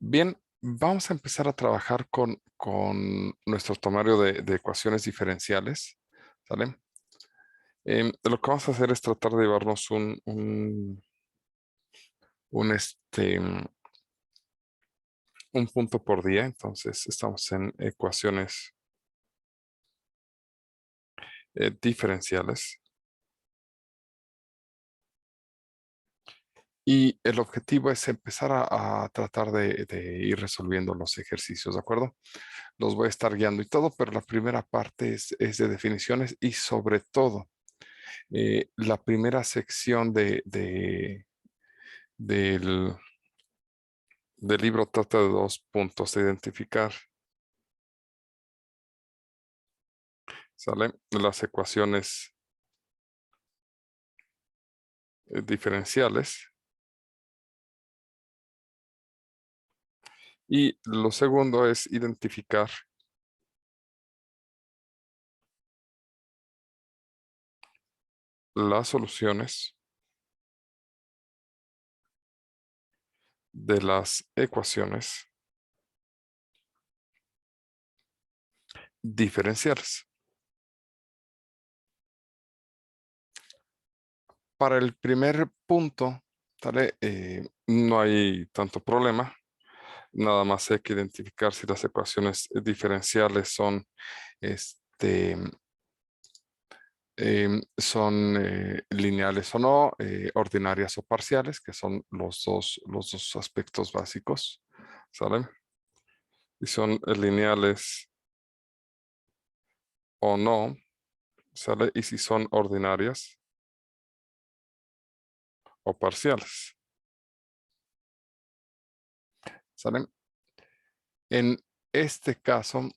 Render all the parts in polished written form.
Bien, vamos a empezar a trabajar con nuestro tomario de ecuaciones diferenciales, ¿sale? Lo que vamos a hacer es tratar de llevarnos un, este, un punto por día. Entonces, estamos en ecuaciones diferenciales. Y el objetivo es empezar a tratar de ir resolviendo los ejercicios, ¿de acuerdo? Los voy a estar guiando y todo, pero la primera parte es de definiciones y sobre todo la primera sección del, del libro trata de dos puntos, de identificar, ¿sale? Las ecuaciones diferenciales. Y lo segundo es identificar las soluciones de las ecuaciones diferenciales. Para el primer punto, ¿sale? No hay tanto problema. Nada más hay que identificar si las ecuaciones diferenciales son este, lineales o no, ordinarias o parciales, que son los dos aspectos básicos, ¿sale? Si son lineales o no, ¿sale? Y si son ordinarias o parciales, ¿sale? En este caso,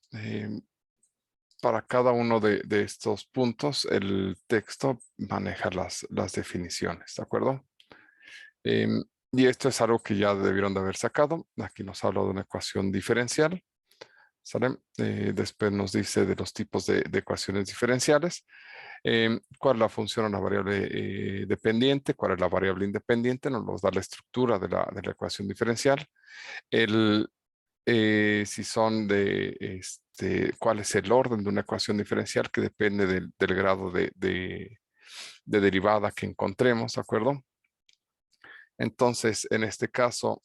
para cada uno de estos puntos, el texto maneja las definiciones, ¿de acuerdo? Y esto es algo que ya debieron de haber sacado. Aquí nos habla de una ecuación diferencial, ¿sale? Después nos dice de los tipos de ecuaciones diferenciales. ¿Cuál es la función o la variable dependiente? ¿Cuál es la variable independiente? Nos da la estructura de la ecuación diferencial. El, si son cuál es el orden de una ecuación diferencial que depende del grado de derivada que encontremos, ¿de acuerdo? Entonces, en este caso,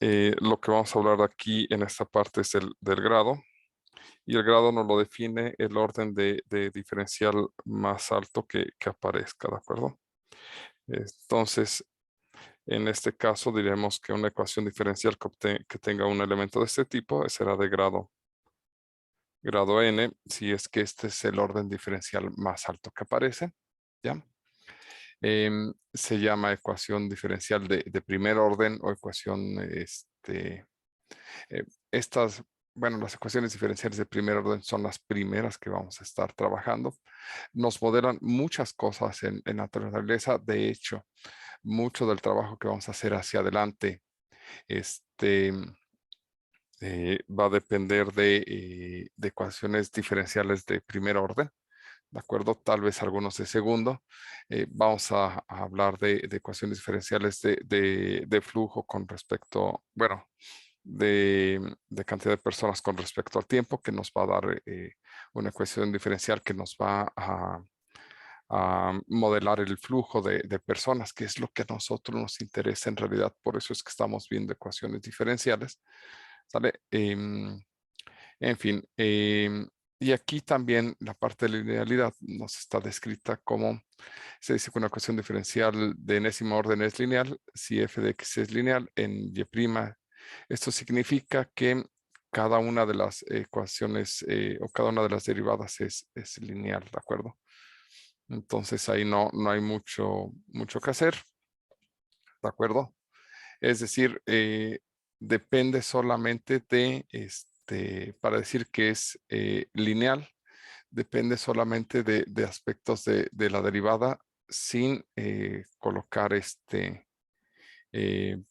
lo que vamos a hablar aquí en esta parte es del grado, y el grado nos lo define el orden de diferencial más alto que aparezca, ¿de acuerdo? Entonces, en este caso diremos que una ecuación diferencial que tenga un elemento de este tipo será de grado n, si es que este es el orden diferencial más alto que aparece, ¿ya? Se llama ecuación diferencial de primer orden o ecuación, estas, bueno, las ecuaciones diferenciales de primer orden son las primeras que vamos a estar trabajando. Nos modelan muchas cosas en naturaleza. De hecho, mucho del trabajo que vamos a hacer hacia adelante, este, va a depender de ecuaciones diferenciales de primer orden. ¿De acuerdo? Tal vez algunos de segundo. Vamos a hablar de ecuaciones diferenciales de flujo con respecto, bueno, de cantidad de personas con respecto al tiempo, que nos va a dar una ecuación diferencial que nos va a modelar el flujo de personas, que es lo que a nosotros nos interesa en realidad. Por eso es que estamos viendo ecuaciones diferenciales. ¿Sale? En fin, y aquí también la parte de linealidad nos está descrita como, se dice que una ecuación diferencial de enésimo orden es lineal, si f de x es lineal en y', esto significa que cada una de las ecuaciones o cada una de las derivadas es lineal, ¿de acuerdo? Entonces ahí no hay mucho que hacer, ¿de acuerdo? Es decir, depende solamente para decir que es lineal, depende solamente de aspectos de la derivada sin colocar eh,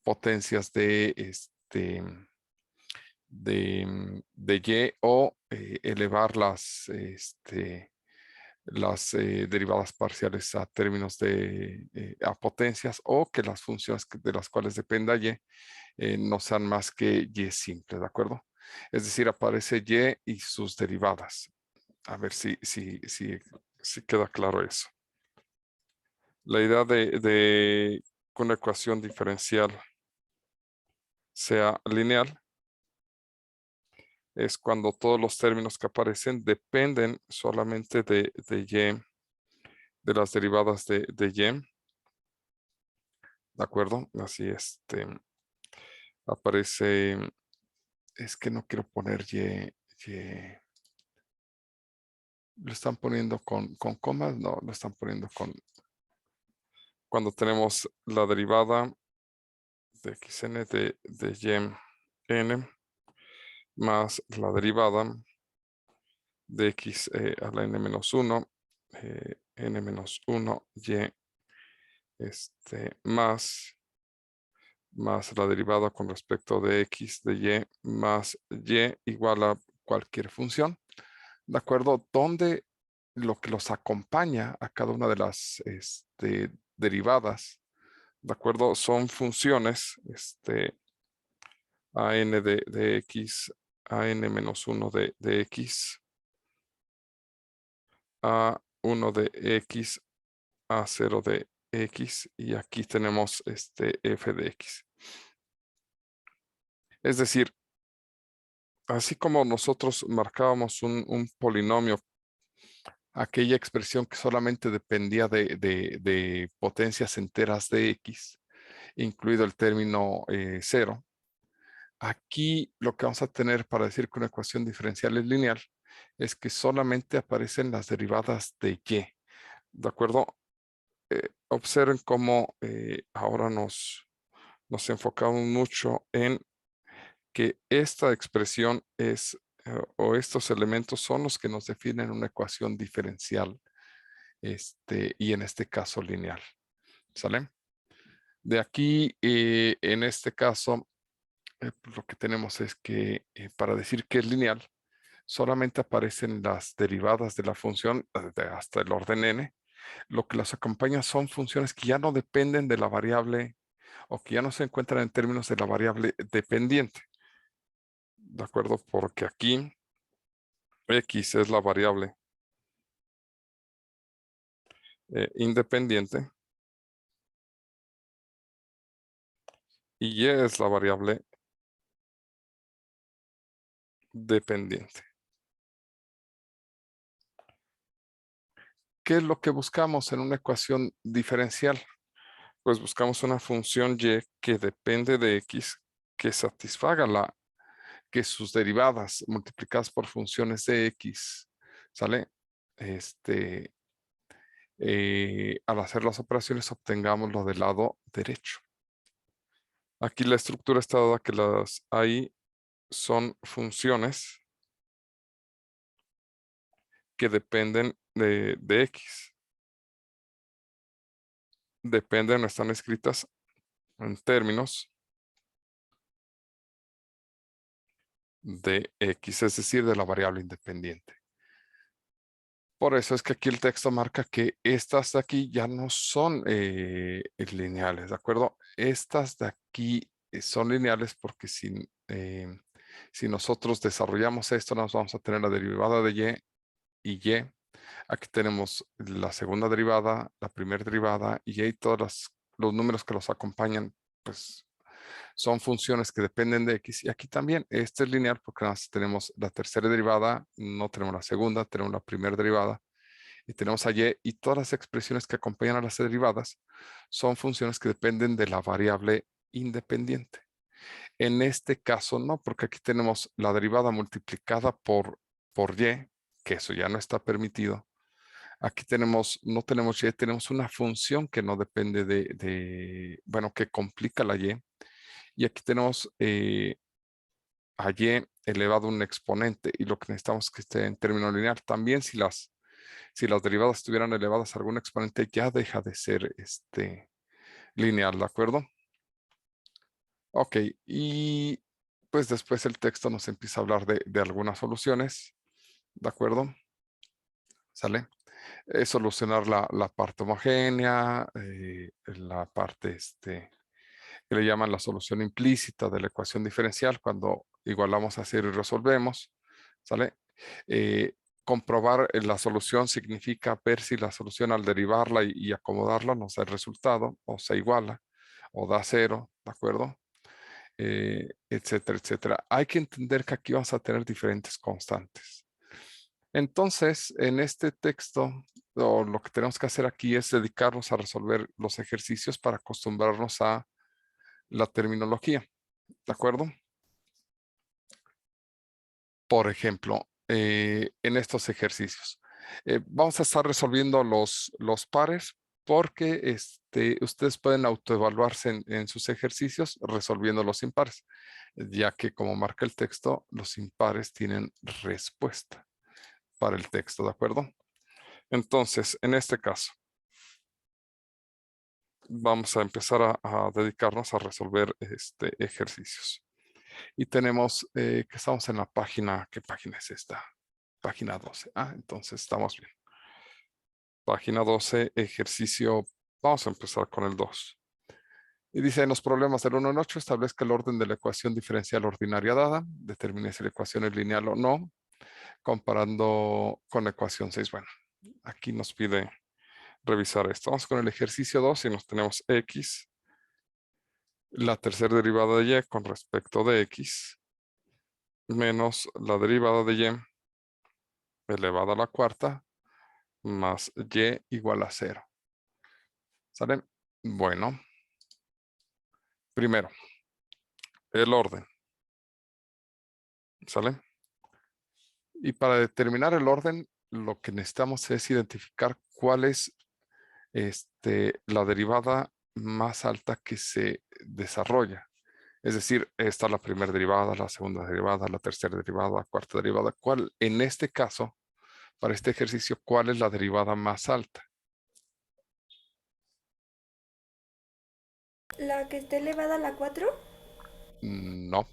potencias de y o elevar las derivadas parciales a términos de a potencias, o que las funciones de las cuales dependa y no sean más que y simple, ¿de acuerdo? Es decir, aparece y sus derivadas. A ver si queda claro eso. La idea de que una ecuación diferencial sea lineal es cuando todos los términos que aparecen dependen solamente de las derivadas de y, ¿de acuerdo? Así aparece, es que no quiero poner y, lo están poniendo con comas, no, lo están poniendo cuando tenemos la derivada de xn de y n más la derivada de x a la n-1, n-1 y más la derivada con respecto de x de y más y igual a cualquier función, ¿de acuerdo? Donde lo que los acompaña a cada una de las derivadas, ¿de acuerdo? Son funciones a n de x, a n-1 de x, a 1 de x, a 0 de x, y aquí tenemos f de x. Es decir, así como nosotros marcábamos un polinomio, aquella expresión que solamente dependía de potencias enteras de x, incluido el término 0, aquí lo que vamos a tener para decir que una ecuación diferencial es lineal es que solamente aparecen las derivadas de y. ¿De acuerdo? Observen cómo ahora nos enfocamos mucho en que esta expresión o estos elementos son los que nos definen una ecuación diferencial, y en este caso lineal. ¿Sale? De aquí, en este caso, pues lo que tenemos es que para decir que es lineal, solamente aparecen las derivadas de la función hasta el orden n. Lo que las acompaña son funciones que ya no dependen de la variable, o que ya no se encuentran en términos de la variable dependiente. ¿De acuerdo? Porque aquí x es la variable independiente y y es la variable dependiente. ¿Qué es lo que buscamos en una ecuación diferencial? Pues buscamos una función y que depende de x, que satisfaga que sus derivadas multiplicadas por funciones de x, ¿sale? Al hacer las operaciones obtengamos lo del lado derecho. Aquí la estructura está dada que las ahí son funciones que dependen de x. Dependen, no están escritas en términos de x, es decir, de la variable independiente. Por eso es que aquí el texto marca que estas de aquí ya no son lineales, ¿de acuerdo? Estas de aquí son lineales porque si nosotros desarrollamos esto, nos vamos a tener la derivada de y y. Aquí tenemos la segunda derivada, la primera derivada y todos los números que los acompañan, pues son funciones que dependen de x. Y aquí también, este es lineal porque nada más tenemos la tercera derivada, no tenemos la segunda, tenemos la primera derivada y tenemos a y todas las expresiones que acompañan a las derivadas son funciones que dependen de la variable independiente. En este caso no, porque aquí tenemos la derivada multiplicada por y, que eso ya no está permitido. Aquí no tenemos y, tenemos una función que no depende bueno, que complica la y. Y aquí tenemos a y elevado a un exponente, y lo que necesitamos es que esté en término lineal. También si las derivadas estuvieran elevadas a algún exponente, ya deja de ser lineal, ¿de acuerdo? Ok, y pues después el texto nos empieza a hablar de algunas soluciones, ¿de acuerdo? ¿Sale? es solucionar la parte homogénea, la parte que le llaman la solución implícita de la ecuación diferencial cuando igualamos a cero y resolvemos, ¿sale? Comprobar la solución significa ver si la solución al derivarla y acomodarla nos da el resultado o se iguala o da cero, ¿de acuerdo? Etcétera, etcétera. Hay que entender que aquí vamos a tener diferentes constantes. Entonces, en este texto, lo que tenemos que hacer aquí es dedicarnos a resolver los ejercicios para acostumbrarnos a la terminología, ¿de acuerdo? Por ejemplo, en estos ejercicios, vamos a estar resolviendo los pares porque ustedes pueden autoevaluarse en sus ejercicios resolviendo los impares, ya que como marca el texto, los impares tienen respuesta para el texto, ¿de acuerdo? Entonces, en este caso, vamos a empezar a dedicarnos a resolver ejercicios. Y tenemos que estamos en la página, ¿qué página es esta? Página 12. Ah, entonces estamos bien. Página 12, ejercicio, vamos a empezar con el 2. Y dice, en los problemas del 1 en 8, establezca el orden de la ecuación diferencial ordinaria dada, determine si la ecuación es lineal o no, comparando con la ecuación 6. Bueno, aquí nos pide revisar esto. Vamos con el ejercicio 2 y nos tenemos x, la tercera derivada de y con respecto de x, menos la derivada de y elevada a la cuarta, más y igual a 0. ¿Sale? Bueno, primero, el orden. ¿Sale? Y para determinar el orden, lo que necesitamos es identificar cuál es la derivada más alta que se desarrolla. Es decir, esta es la primera derivada, la segunda derivada, la tercera derivada, la cuarta derivada. ¿Cuál, en este caso, para este ejercicio, cuál es la derivada más alta? ¿La que esté elevada a la 4? No.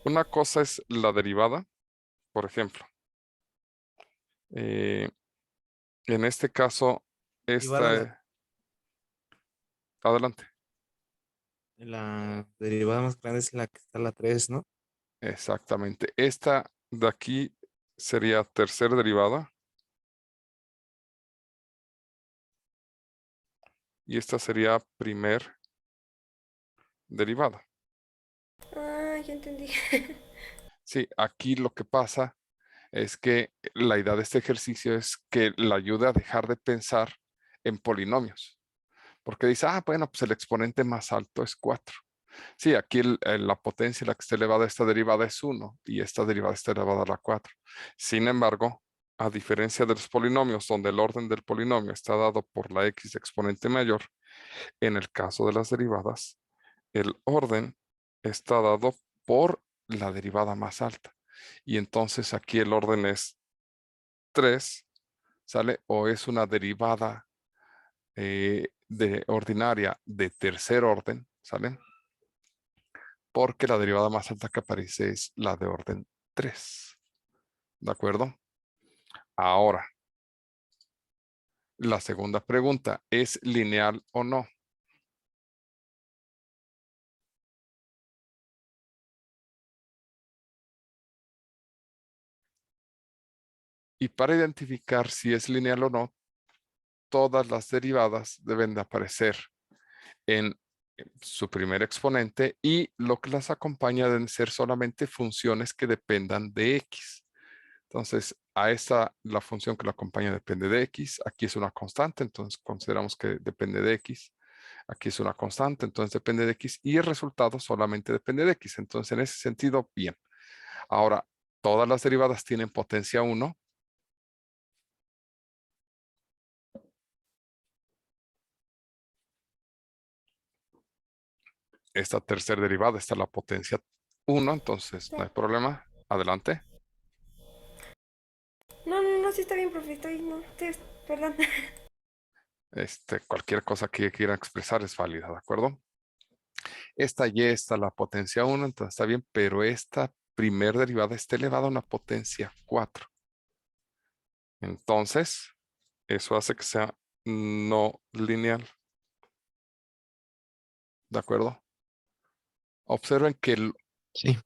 Una cosa es la derivada, por ejemplo. eh, en este caso, Derivada esta, adelante. la derivada más grande es la que está a la 3, ¿no? Exactamente. Esta de aquí sería tercera derivada y esta sería primer derivada. Ah, ya entendí. Sí, aquí lo que pasa es que la idea de este ejercicio es que la ayude a dejar de pensar en polinomios. Porque dice, bueno, pues el exponente más alto es 4. Sí, aquí la potencia en la que está elevada esta derivada es 1 y esta derivada está elevada a la 4. Sin embargo, a diferencia de los polinomios donde el orden del polinomio está dado por la x de exponente mayor, en el caso de las derivadas, el orden está dado por la derivada más alta. Y entonces aquí el orden es 3, ¿sale? O es una derivada ordinaria de tercer orden, ¿sale? Porque la derivada más alta que aparece es la de orden 3. ¿De acuerdo? Ahora, la segunda pregunta, ¿es lineal o no? Y para identificar si es lineal o no, todas las derivadas deben de aparecer en su primer exponente y lo que las acompaña deben ser solamente funciones que dependan de x. Entonces, a esta, la función que la acompaña depende de x. Aquí es una constante, entonces consideramos que depende de x. Aquí es una constante, entonces depende de x. Y el resultado solamente depende de x. Entonces, en ese sentido, bien. Ahora, todas las derivadas tienen potencia 1. Esta tercera derivada está en la potencia 1, entonces no hay problema. Adelante. No, no, no, sí está bien, profe. No, sí, perdón. Cualquier cosa que quieran expresar es válida, ¿de acuerdo? Esta y está la potencia 1, entonces está bien, pero esta primer derivada está elevada a una potencia 4. Entonces, Eso hace que sea no lineal. ¿De acuerdo? Observen que Sí,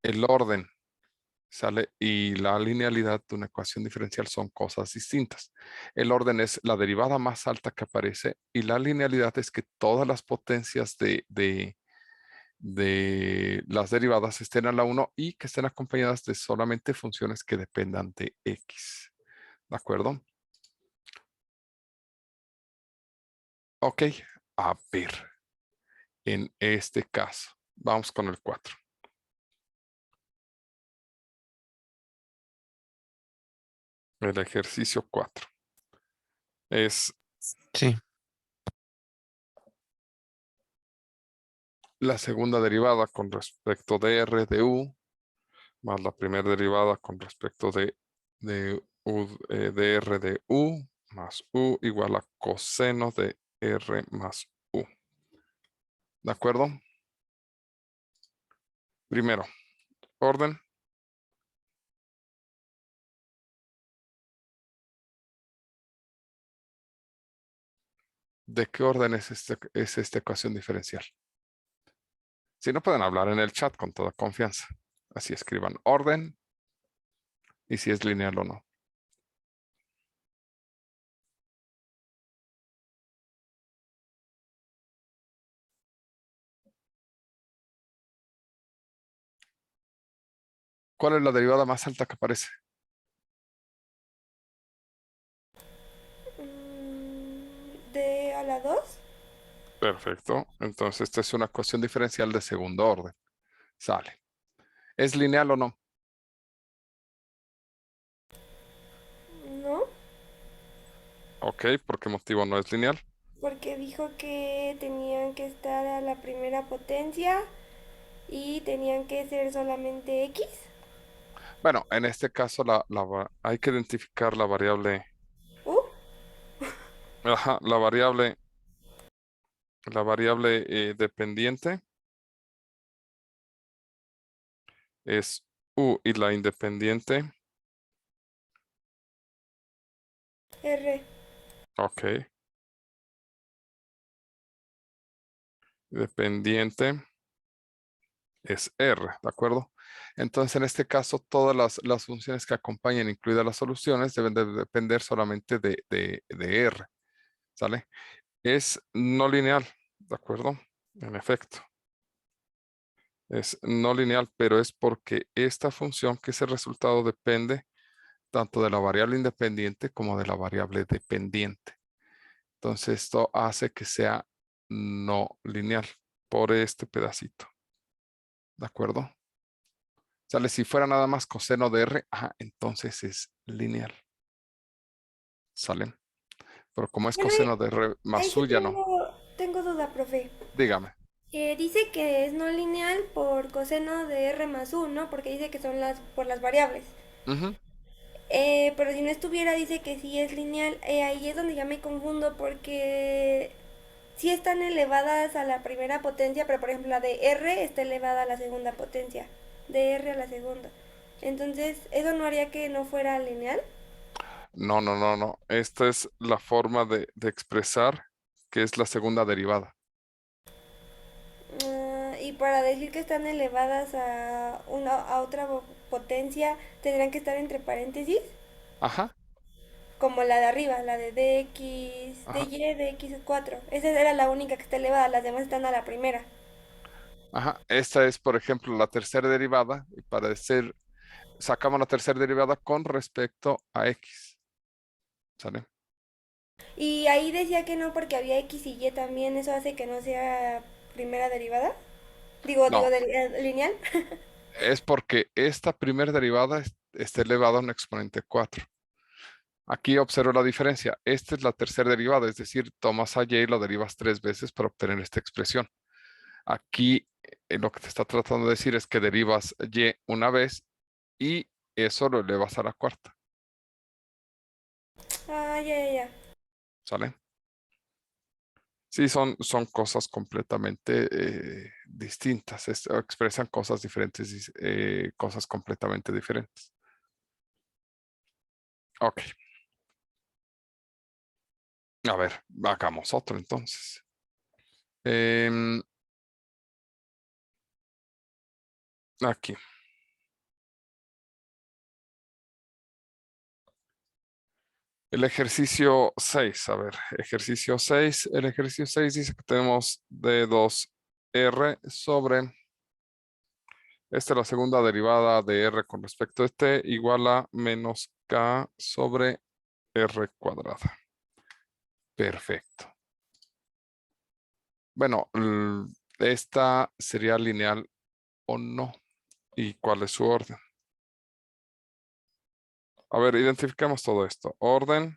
el orden sale y la linealidad de una ecuación diferencial son cosas distintas. El orden es la derivada más alta que aparece y la linealidad es que todas las potencias de las derivadas estén a la 1 y que estén acompañadas de solamente funciones que dependan de x. ¿De acuerdo? Ok, a ver, en este caso, vamos con el 4. El ejercicio 4 es sí, la segunda derivada con respecto de r de u más la primera derivada con respecto de r de u más u igual a coseno de r más u. ¿De acuerdo? Primero, orden. ¿De qué orden es esta ecuación diferencial? Si no, pueden hablar en el chat con toda confianza. Así escriban orden y si es lineal o no. ¿Cuál es la derivada más alta que aparece? ¿De a la 2? Perfecto. Entonces, esta es una ecuación diferencial de segundo orden. Sale. ¿Es lineal o no? No, Ok, ¿por qué motivo no es lineal? porque dijo que tenían que estar a la primera potencia y tenían que ser solamente X. Bueno, en este caso hay que identificar la variable, Uh, ajá, la variable dependiente es u y la independiente, R. ok, dependiente es r, ¿de acuerdo? Entonces, en este caso, todas las funciones que acompañan, incluidas las soluciones, deben de depender solamente de r, ¿sale? Es no lineal, ¿de acuerdo? En efecto, es no lineal, pero es porque esta función, que es el resultado, depende tanto de la variable independiente como de la variable dependiente. Entonces, esto hace que sea no lineal por este pedacito, ¿de acuerdo? Sale, si fuera nada más coseno de r, entonces es lineal. ¿Sale? Pero como es Bueno, coseno de r ahí más sí u, ya no. tengo duda, profe. Dígame. Dice que es no lineal por coseno de R más U, ¿no? Porque dice que son por las variables. Ujú. Pero si no estuviera, dice que sí es lineal. Ahí es donde ya me confundo porque sí están elevadas a la primera potencia, pero por ejemplo la de R está elevada a la segunda potencia. De R a la segunda. Entonces, ¿eso no haría que no fuera lineal? No, no, no, no. Esta es la forma de expresar que es la segunda derivada. Y para decir que están elevadas a otra potencia, tendrán que estar entre paréntesis. Ajá, Como la de arriba, la de DX, ajá, DY, DX4. Esa era la única que está elevada, las demás están a la primera. ajá. Esta es, por ejemplo, la tercera derivada. Y para decir, sacamos la tercera derivada con respecto a x. ¿Sale? Y ahí decía que no porque había X y Y también, eso hace que no sea primera derivada. Digo, No, lineal. es porque esta primera derivada está elevada a un exponente 4. Aquí observo la diferencia. Esta es la tercera derivada, es decir, tomas a y y lo derivas 3 veces para obtener esta expresión. Aquí lo que te está tratando de decir es que derivas y una vez y eso lo elevas a la cuarta. Ah, ya. ¿Sale? Sí, son cosas completamente distintas. Expresan cosas diferentes, cosas completamente diferentes. Ok. A ver, hagamos otro entonces. Em, aquí. El ejercicio 6, a ver, ejercicio 6. El ejercicio 6 dice que tenemos D2R sobre, esta es la segunda derivada de R con respecto a este, igual a menos K sobre R cuadrada. Perfecto. Bueno, esta sería lineal o no. ¿Y cuál es su orden? A ver, identifiquemos todo esto. Orden,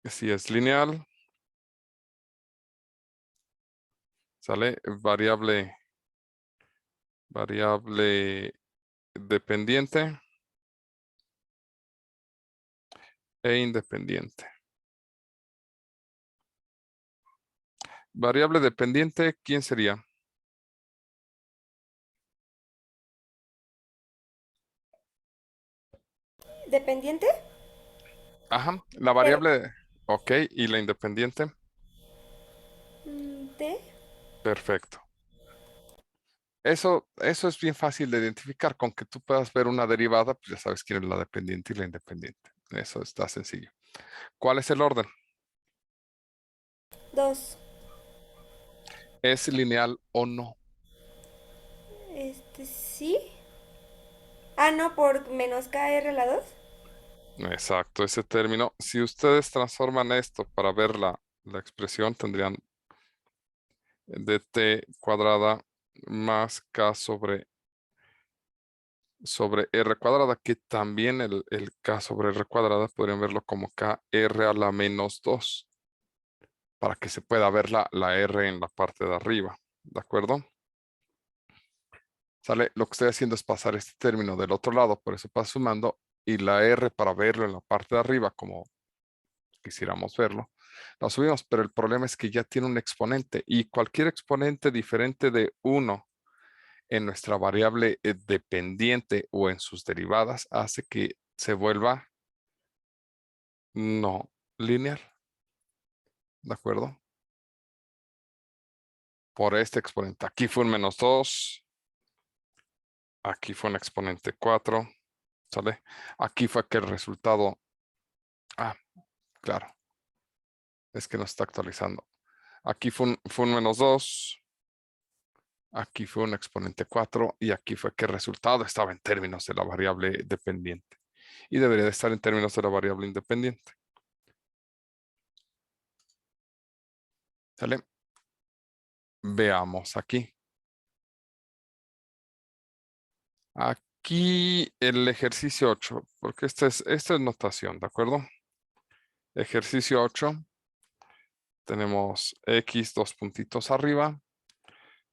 si es lineal, sale variable dependiente e independiente. Variable dependiente, ¿quién sería? ¿Dependiente? Ajá, la Pero, variable, ok, y la independiente, ¿de? perfecto. Eso es bien fácil de identificar. Con que tú puedas ver una derivada, pues ya sabes quién es la dependiente y la independiente. Eso está sencillo. ¿Cuál es el orden? 2. ¿Es lineal o no? Sí. Ah, no, por menos KR la 2. Exacto, ese término. Si ustedes transforman esto para ver la expresión, tendrían dt cuadrada más k sobre r cuadrada, que también el k sobre r cuadrada podrían verlo como kr a la menos 2, para que se pueda ver la r en la parte de arriba. ¿De acuerdo? ¿Sale? Lo que estoy haciendo es pasar este término del otro lado, por eso paso sumando, y la r para verlo en la parte de arriba, como quisiéramos verlo, lo subimos, pero el problema es que ya tiene un exponente, y cualquier exponente diferente de 1 en nuestra variable dependiente o en sus derivadas hace que se vuelva no lineal. ¿De acuerdo? Por este exponente. Aquí fue un menos 2. Aquí fue un exponente 4. ¿Sale? Aquí fue que el resultado... Ah, claro. Es que no está actualizando. Aquí fue un menos 2. Aquí fue un exponente 4. Y aquí fue que el resultado estaba en términos de la variable dependiente. Y debería de estar en términos de la variable independiente. ¿Sale? Veamos aquí. Aquí el ejercicio 8, porque esta es notación, ¿de acuerdo? Ejercicio 8, tenemos x dos puntitos arriba,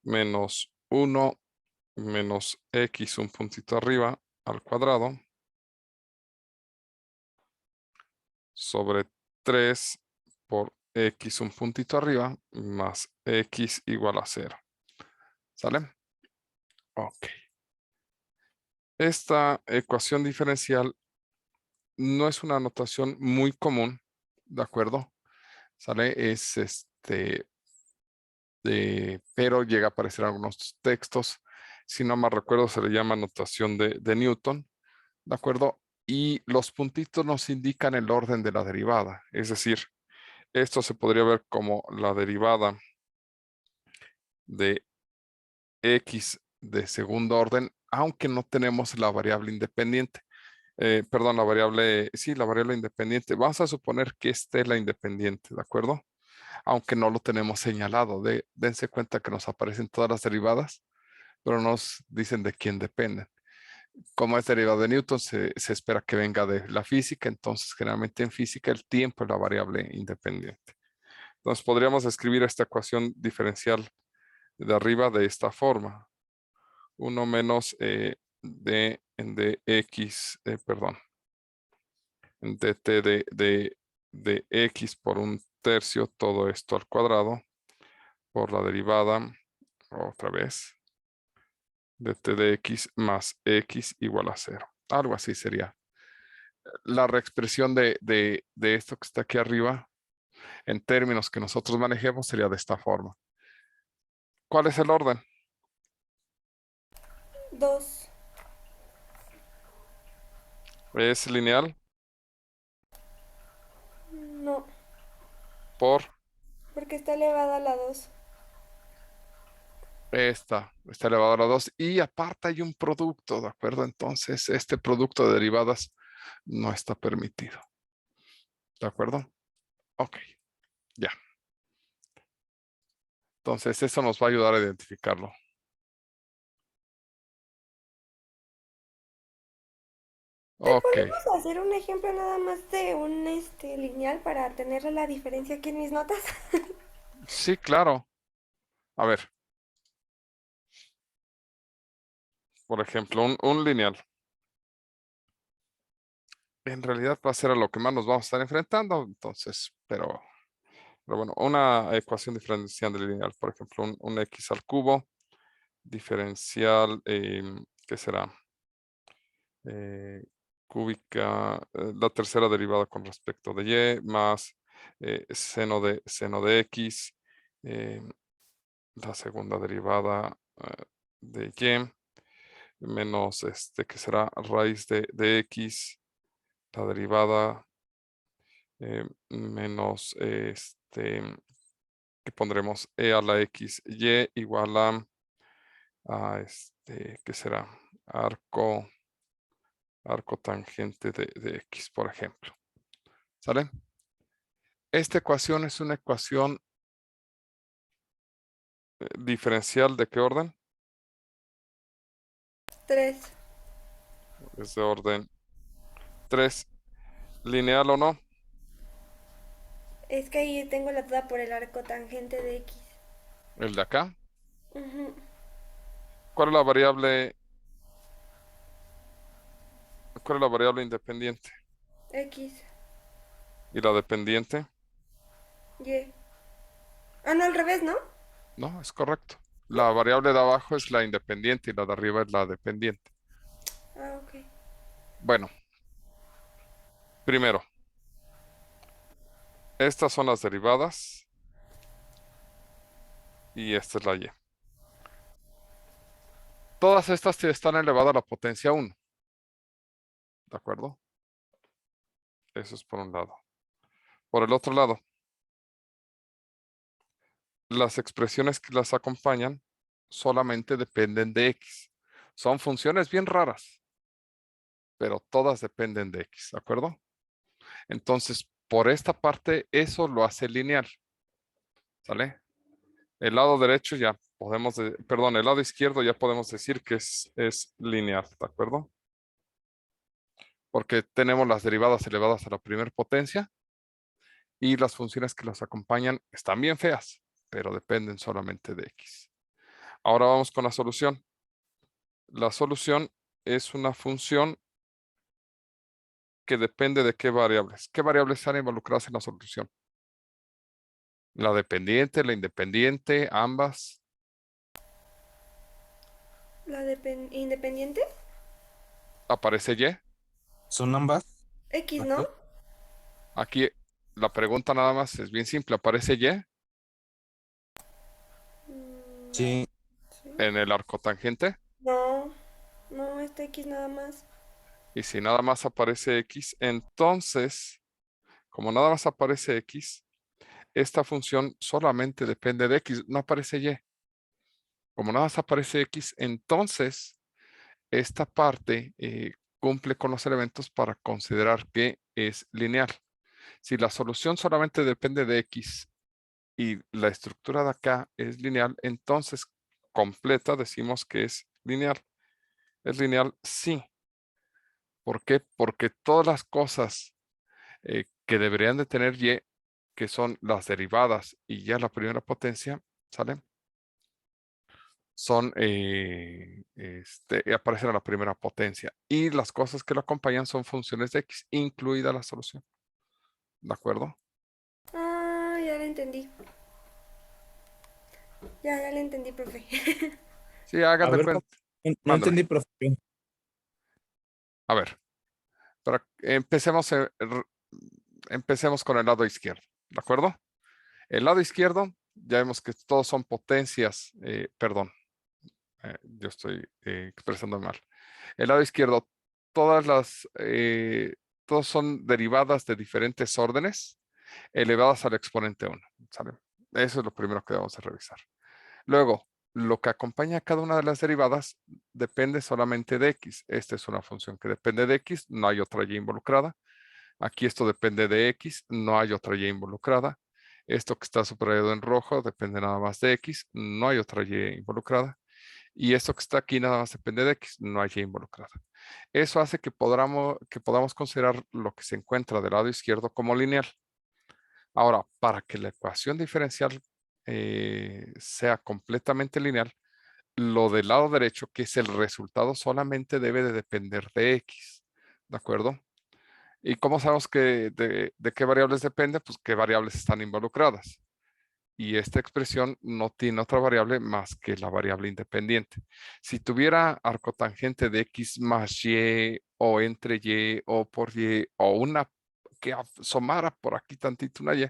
menos 1 menos x un puntito arriba al cuadrado, sobre 3 por x un puntito arriba, más x igual a 0. ¿Sale? Ok. Esta ecuación diferencial no es una notación muy común, ¿de acuerdo? ¿Sale? Es pero llega a aparecer en algunos textos. Si no mal recuerdo, se le llama notación de Newton, ¿de acuerdo? Y los puntitos nos indican el orden de la derivada. Es decir, esto se podría ver como la derivada de x de segundo orden, aunque no tenemos la variable independiente. Perdón, la variable independiente. Vamos a suponer que esta es la independiente, ¿de acuerdo? Aunque no lo tenemos señalado. Dense cuenta que nos aparecen todas las derivadas, pero nos dicen de quién dependen. Como es derivada de Newton, se espera que venga de la física, entonces generalmente en física el tiempo es la variable independiente. Entonces podríamos escribir esta ecuación diferencial de arriba de esta forma. 1 menos d en dx, perdón, en dt de x por un tercio, todo esto al cuadrado, por la derivada, otra vez, dt de x más x igual a 0. Algo así sería la reexpresión de esto que está aquí arriba, en términos que nosotros manejemos, sería de esta forma. ¿Cuál es el orden? 2. ¿Es lineal? No, Por porque está elevada a la 2. está elevado a la 2. Y aparte hay un producto, ¿de acuerdo? Entonces, este producto de derivadas no está permitido. ¿De acuerdo? Ok, ya. Entonces, eso nos va a ayudar a identificarlo. Ok, ¿Podemos hacer un ejemplo nada más de un lineal para tener la diferencia aquí en mis notas? sí, claro. A ver, por ejemplo, un lineal. En realidad va a ser a lo que más nos vamos a estar enfrentando, entonces, pero bueno, una ecuación diferencial de lineal, por ejemplo, un x al cubo, diferencial, ¿qué será? Cúbica, la tercera derivada con respecto de y, más seno de x, eh, la segunda derivada de y, menos que será raíz de x, la derivada menos que pondremos e a la x y igual a ¿qué será? Arco tangente de x, por ejemplo. ¿Sale? Esta ecuación es una ecuación diferencial ¿de qué orden? 3. Es de orden 3. ¿Lineal o no? Es que ahí tengo la duda por el arco tangente de X. El de acá. Ujú. ¿Cuál es la variable? ¿Cuál es la variable independiente? X, ¿Y la dependiente? Y. Ah, no, al revés, ¿no? No, es correcto. La variable de abajo es la independiente y la de arriba es la dependiente. Ah, ok. Bueno, primero, estas son las derivadas y esta es la y. Todas estas están elevadas a la potencia 1. ¿De acuerdo? Eso es por un lado. Por el otro lado, las expresiones que las acompañan solamente dependen de x. Son funciones bien raras, pero todas dependen de x, ¿de acuerdo? Entonces, por esta parte, eso lo hace lineal, ¿sale? El lado derecho ya podemos, perdón, el lado izquierdo ya podemos decir que es lineal, ¿de acuerdo? Porque tenemos las derivadas elevadas a la primera potencia y las funciones que las acompañan están bien feas, pero dependen solamente de x. Ahora vamos con la solución. La solución es una función que depende de qué variables. ¿Qué variables están involucradas en la solución? La dependiente, la independiente, ambas. La independiente. Aparece y. ¿Son ambas? X, ¿Las ¿no? dos? Aquí la pregunta nada más es bien simple. Aparece y Mm, Sí. sí. en el arco tangente. No, no, está X nada más. Y si nada más aparece x, entonces, como nada más aparece x, esta función solamente depende de x, no aparece y. Como nada más aparece x, entonces esta parte cumple con los elementos para considerar que es lineal. Si la solución solamente depende de x y la estructura de acá es lineal, entonces completa decimos que es lineal. ¿Es lineal? Sí. ¿Por qué? Porque todas las cosas que deberían de tener y, que son las derivadas y ya la primera potencia, ¿sale? Son, aparecen a la primera potencia. Y las cosas que lo acompañan son funciones de x, incluida la solución. ¿De acuerdo? Ah, ya la entendí. Ya la entendí, profe. Sí, hagan A de ver, cuenta. no Mándame. entendí, profe. A ver, Empecemos, empecemos con el lado izquierdo, ¿de acuerdo? El lado izquierdo, ya vemos que todos son potencias, perdón, yo estoy expresando mal. El lado izquierdo, todas las, todos son derivadas de diferentes órdenes elevadas al exponente 1. ¿Sale? Eso es lo primero que vamos a revisar. Luego, lo que acompaña a cada una de las derivadas depende solamente de x. Esta es una función que depende de x, no hay otra y involucrada. Aquí esto depende de x, no hay otra y involucrada. Esto que está subrayado en rojo depende nada más de x, no hay otra y involucrada. Y esto que está aquí nada más depende de x, no hay y involucrada. Eso hace que podamos considerar lo que se encuentra del lado izquierdo como lineal. Ahora, para que la ecuación diferencial sea completamente lineal, lo del lado derecho, que es el resultado, solamente debe de depender de x. ¿De acuerdo? ¿Y cómo sabemos que de qué variables depende? Pues qué variables están involucradas. Y esta expresión no tiene otra variable más que la variable independiente. Si tuviera arcotangente de x más y, o entre y, o por y, o una que asomara por aquí tantito una y,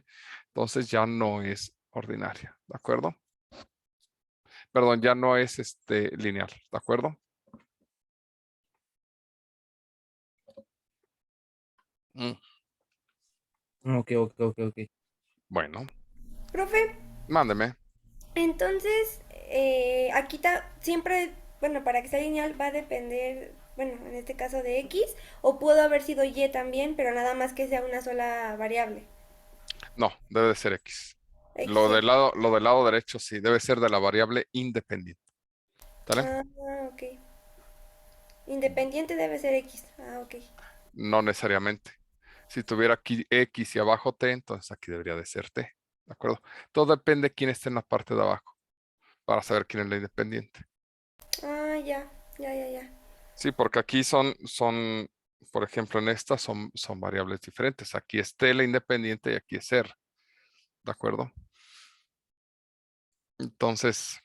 entonces ya no es ordinaria, ¿de acuerdo? Perdón, ya no es lineal, ¿de acuerdo? Mm, Ok, ok, ok, ok. Bueno, Profe, mándeme. entonces, aquí siempre, bueno, para que sea lineal va a depender, bueno, en este caso de x, o pudo haber sido y también, pero nada más que sea una sola variable. No, debe de ser x. X. Lo del lado derecho sí, debe ser de la variable independiente. ¿Sale? Ah, ok. Independiente debe ser x. Ah, ok. No necesariamente. Si tuviera aquí X y abajo T, entonces aquí debería de ser T. ¿De acuerdo? Todo depende de quién esté en la parte de abajo para saber quién es la independiente. Ah, ya, ya, ya, ya. Sí, porque aquí por ejemplo, en esta son variables diferentes. Aquí es T la independiente y aquí es R. ¿De acuerdo? Entonces,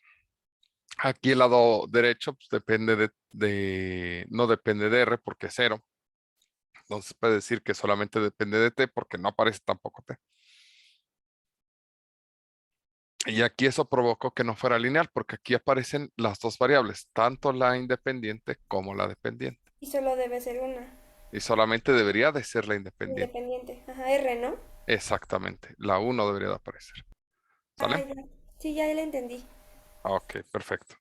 aquí el lado derecho pues, depende no depende de R porque es 0. Entonces puede decir que solamente depende de T porque no aparece tampoco T. Y aquí eso provocó que no fuera lineal, porque aquí aparecen las dos variables, tanto la independiente como la dependiente. Y solo debe ser una. Y solamente debería de ser la independiente. Independiente. Ajá, R, ¿no? Exactamente. La uno debería de aparecer. Ah, ¿Sale? ya. Sí, ya la entendí. Ok, perfecto.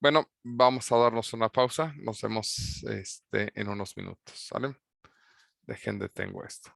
Bueno, vamos a darnos una pausa. Nos vemos en unos minutos. ¿Sale? Dejen detengo esto.